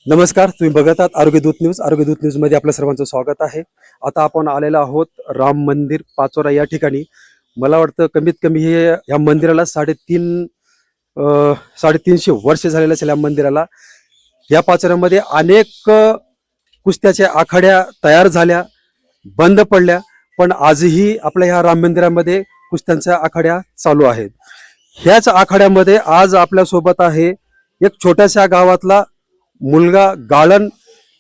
नमस्कार, तुम्ही बघत आहात आरोग्य दूत न्यूज. आरोग्य दूत न्यूज मध्ये आपल्या सर्वांचं स्वागत आहे. आता आपण आलेलो आहोत राम मंदिर पाचोरा या ठिकाणी. मला वाटतं कमीत कमी हे या मंदिराला 350 वर्ष झालेले असेल या मंदिराला. या पाचोऱ्यामध्ये अनेक कुस्त्याच्या आखाड्या तयार झाल्या, बंद पडल्या, पण आजही आपल्या ह्या राम मंदिरामध्ये कुस्त्यांच्या आखाड्या चालू आहेत. ह्याच आखाड्यामध्ये आज आपल्यासोबत आहे एक छोट्याशा गावातला मुलगा, गाळण,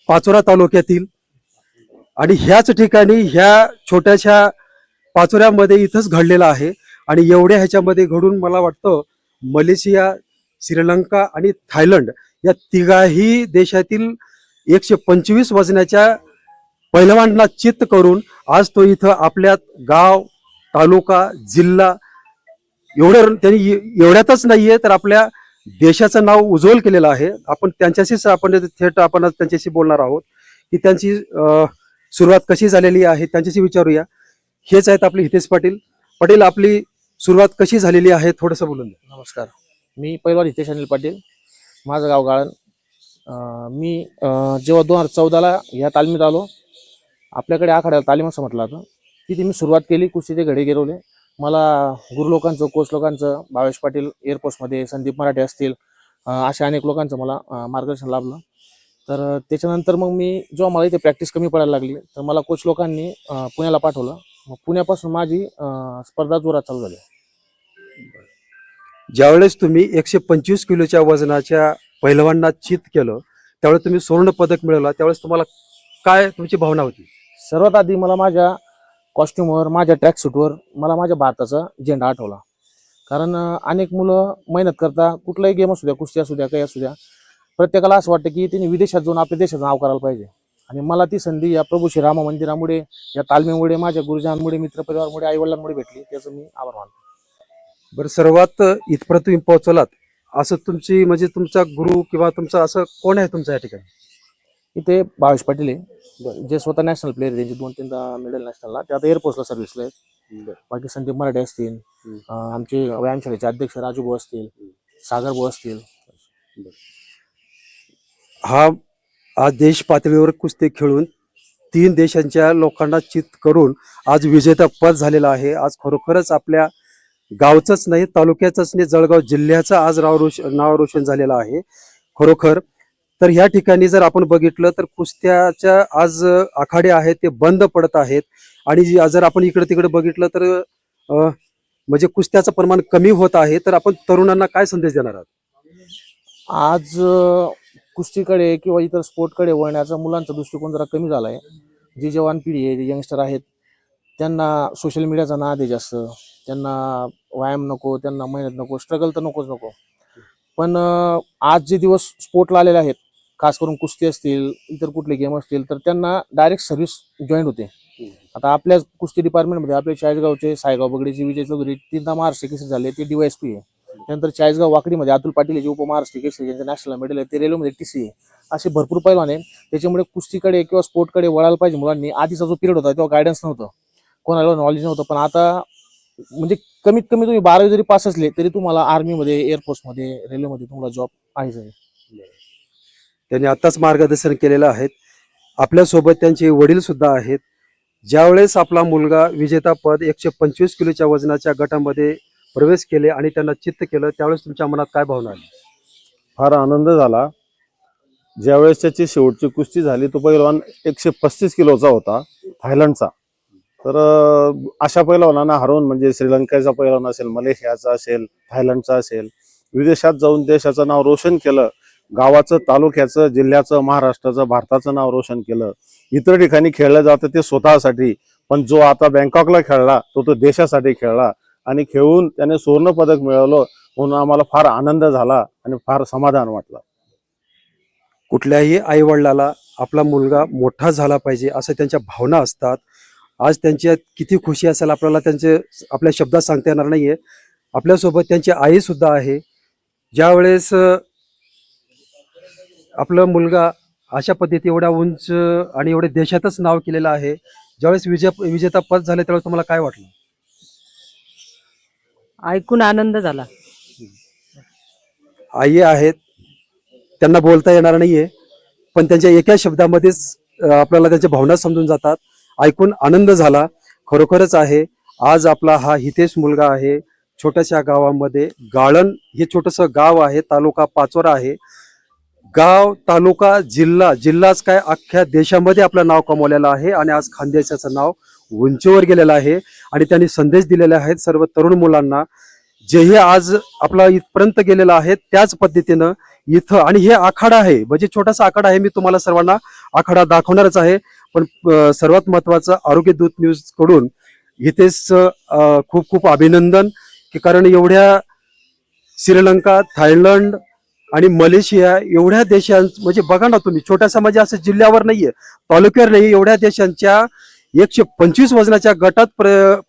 पाचोरा तालुक्यातील. आणि ह्याच ठिकाणी ह्या छोट्याशा पाचोऱ्यामध्ये इथंच घडलेला आहे. आणि एवढ्या ह्याच्यामध्ये घडून मला वाटतं मलेशिया, श्रीलंका आणि थायलंड या तिघाही देशातील 125 वजनाच्या पैलवानांना चित्त करून आज तो इथं आपल्या गाव, तालुका, जिल्हा त्यांनी एवढ्यातच नाहीये तर आपल्या देशाचं नाव उज्ज्वल केलेलं आहे. आपण त्यांच्याशीच आपण त्यांच्याशी बोलणार आहोत की त्यांची सुरुवात कशी झालेली आहे, त्यांच्याशी विचारूया. हेच आहेत आपले हितेश पाटील. पाटील, आपली सुरुवात कशी झालेली आहे थोडंसं बोलून द्या. नमस्कार, मी पैलवान हितेश अनिल पाटील, माझं गाव गाळण. मी जेव्हा 2014ला ह्या तालमीत आलो, आपल्याकडे आखाड्याला तालीम असं म्हटलं जातं, तिथे मी सुरुवात केली. कुस्तीचे घडे गिरवले. मला गुरु लोकांचं, कोच लोकांचं, भावेश पाटील एअरफोर्समध्ये, संदीप मराठे असतील, अशा अनेक लोकांचं मला मार्गदर्शन लाभलं. तर त्याच्यानंतर मग मी जेव्हा मला इथे प्रॅक्टिस कमी पडायला लागली तर मला कोच लोकांनी पुण्याला पाठवलं. मग पुण्यापासून माझी स्पर्धा जोरात चालू झाली. ज्यावेळेस तुम्ही 125 किलोच्या वजनाच्या पैलवानांना चित केलं, त्यावेळेस तुम्ही सुवर्ण पदक मिळवला, त्यावेळेस तुम्हाला काय तुमची भावना होती? सर्वात आधी मला माझ्या कॉस्ट्युमवर, माझ्या ट्रॅक सूटवर मला माझ्या भारताचा झेंडा आठवला. कारण अनेक मुलं मेहनत करता, कुठलाही गेम असू द्या, कुस्ती असू द्या, काही असू द्या, प्रत्येकाला असं वाटतं की त्यांनी विदेशात जाऊन आपल्या देशाचं नाव करायला पाहिजे. आणि मला ती संधी या प्रभू श्रीराम मंदिरामुळे, या तालमीमुळे, माझ्या गुरुजनांमुळे, मित्रपरिवारामुळे, आईवडिलांमुळे भेटली. त्याचं मी आभार मानतो. बरं, सर्वात इथपर्यंत तुम्ही पोहोचलात असं तुमची म्हणजे तुमचा गुरु किंवा तुमचं असं कोण आहे तुमच्या या ठिकाणी? इथे भावेश पाटील आहे, जे स्वतः नॅशनल प्लेअर आहे, त्यांची 2-3दा मेडल नॅशनलला, ते आता एअरफोर्सला सर्व्हिसला आहेत. बाकी संदीप मराठे असतील, आमचे व्यायामशाळेचे अध्यक्ष राजू भाऊ असतील, सागर भाऊ असतील. हा आज देश पातळीवर कुस्ती खेळून 3 देशांच्या लोकांना चित करून आज विजेता पद झालेला आहे. आज खरोखरच आपल्या गावचंच नाही, तालुक्याचंच नाही, जळगाव जिल्ह्याचं आज नाव रोशन झालेलं आहे खरोखर. तर ह्या ठिकाणी जर आपण बघितलं तर कुस्त्याच्या आज आखाडे आहेत ते बंद पडत आहेत. आणि जर आपण इकडे तिकडे बघितलं तर म्हणजे कुस्त्याचं प्रमाण कमी होत आहे. तर आपण तरुणांना काय संदेश देणार आहात? आज कुस्तीकडे किंवा इतर स्पोर्टकडे वळण्याचा मुलांचा दृष्टिकोन जरा कमी झाला आहे. जी जवान पिढी आहे, जे यंगस्टर आहेत, त्यांना सोशल मीडियाचा नाद आहे जास्त. त्यांना व्यायाम नको, त्यांना मेहनत नको, स्ट्रगल तर नकोच नको. पण आज जे दिवस स्पोर्टला आलेले आहेत, खास करून कुस्ती असतील, इतर कुठले गेम असतील, तर त्यांना डायरेक्ट सर्व्हिस जॉईन होते. आता आपल्या कुस्ती डिपार्टमेंटमध्ये आपले चाळीसगावचे सायगाव बगडीचे विजय चौधरी 3दा महाराष्ट्र केसरी झाले, ते DYSP आहे. त्यानंतर चाळीसगाव वाकडीमध्ये अतुल पाटील, जे उपमहाराष्ट्र केसरी, ज्यांचं नॅशनल मेडल आहे, ते रेल्वेमध्ये TC आहे. असे भरपूर पैलवान आहे. त्याच्यामुळे कुस्तीकडे किंवा स्पोर्टकडे वळायला पाहिजे मुलांनी. आधीचा जो पिरियड होता तेव्हा गायडन्स नव्हतं, कोणाला नॉलेज नव्हतं. पण आता म्हणजे कमीत कमी तुम्ही 12वी जरी पास असले तरी तुम्हाला आर्मीमध्ये, एअरफोर्समध्ये, रेल्वेमध्ये तुम्हाला जॉब आहेच आहे. त्यांनी आताच मार्गदर्शन केलेलं आहे. आपल्यासोबत त्यांचे वडील सुद्धा आहेत. ज्यावेळेस आपला मुलगा विजेतापद 125 किलोच्या वजनाच्या गटामध्ये प्रवेश केले आणि त्यांना चित्त केलं, त्यावेळेस तुमच्या मनात काय भावना आली? फार आनंद झाला. ज्यावेळेस त्याची शेवटची कुस्ती झाली, तो पैलवान 135 किलोचा होता, थायलंडचा. तर अशा पैलवानांना हरवून, म्हणजे श्रीलंकेचा पैलवान असेल, मलेशियाचा असेल, थायलंडचा असेल, विदेशात जाऊन देशाचं नाव रोशन केलं. गावाचं, तालुक्याचं, जिल्ह्याचं, महाराष्ट्राचं, भारताचं नाव रोशन केलं. इतर ठिकाणी खेळलं जातं ते स्वतःसाठी, पण जो आता बँकॉकला खेळला तो देशासाठी खेळला आणि खेळून त्याने सुवर्ण पदक मिळवलं. म्हणून आम्हाला फार आनंद झाला आणि फार समाधान वाटलं. कुठल्याही आई वडिलाला आपला मुलगा मोठा झाला पाहिजे असं त्यांच्या भावना असतात. आज त्यांच्यात किती खुशी असेल आपल्याला आपल्या शब्दात सांगता येणार नाहीये. आपल्यासोबत त्यांची आई सुद्धा आहे. ज्यावेळेस आपला मुलगा अशा पद्धती एवढ्या उंच आणि एवढे देशातच नाव केलेलं आहे, ज्यावेळेस विजेता पद झाले त्यावेळेस तुम्हाला काय वाटलं? ऐकून आनंद झाला. आई आहेत, त्यांना बोलता येणार नाहीये, पण त्यांच्या एका शब्दामध्येच आपल्याला त्यांच्या भावना समजून जातात. ऐकून आनंद झाला, खरोखरच आहे. आज आपला हा हितेश मुलगा आहे, छोट्याशा गावामध्ये गाळण हे छोटंसं गाव आहे, तालुका पाचोरा आहे. गाव, तालुका, जिल्हाच काय अख्ख्या देशामध्ये आपलं नाव कमवलेलं आहे आणि आज खानदेशाचं नाव उंचीवर गेलेलं आहे. आणि त्यांनी संदेश दिलेले आहेत सर्व तरुण मुलांना, जेही आज आपला इथपर्यंत गेलेला आहे त्याच पद्धतीनं इथं. आणि हे आखाडा आहे, म्हणजे छोटासा आखाडा आहे. मी तुम्हाला सर्वांना आखाडा दाखवणारच आहे. पण सर्वात महत्वाचं आरोग्य दूत न्यूज कडून हितेश खूप खूप अभिनंदन, की कारण एवढ्या श्रीलंका, थायलंड आणि मलेशिया एवढ्या देशां, म्हणजे बघा ना तुम्ही, छोट्यासा म्हणजे असं जिल्ह्यावर नाहीये, तालुक्यावर नाही, एवढ्या देशांच्या 125 वजनाच्या गटात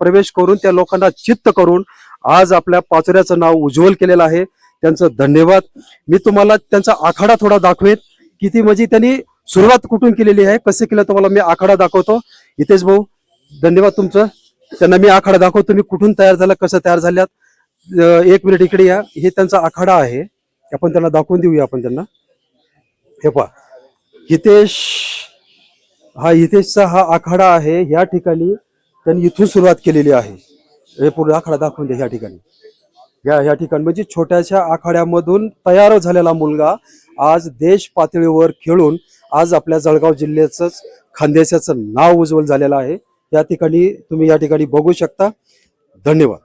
प्रवेश करून त्या लोकांना चित्त करून आज आपल्या पाचोऱ्याचं नाव उज्ज्वल केलेलं आहे. त्यांचं धन्यवाद. मी तुम्हाला त्यांचा आखाडा थोडा दाखवेन, किती म्हणजे त्यांनी सुरुवात कुठून केलेली आहे, कसं केलं, तुम्हाला मी आखाडा दाखवतो. हितेश भाऊ, धन्यवाद तुमचं. त्यांना मी आखाडा दाखवतो, तुम्ही कुठून तयार झाला, कसं तयार झाल्यात. एक मिनिट इकडे या. हे त्यांचा आखाडा आहे, आपण त्यांना दाखवून देऊया. आपण त्यांना हे पहा, हितेशचा हा आखाडा आहे. या ठिकाणी त्यांनी इथून सुरुवात केलेली आहे. हे पूर्ण आखाडा दाखवून द्या. या ठिकाणी या ठिकाणी म्हणजे छोट्याशा आखाड्यामधून तयार झालेला मुलगा आज देश पातळीवर खेळून आज आपल्या जळगाव जिल्ह्याचं, खानदेशाचं नाव उज्ज्वल झालेलं आहे. या ठिकाणी तुम्ही या ठिकाणी बघू शकता. धन्यवाद.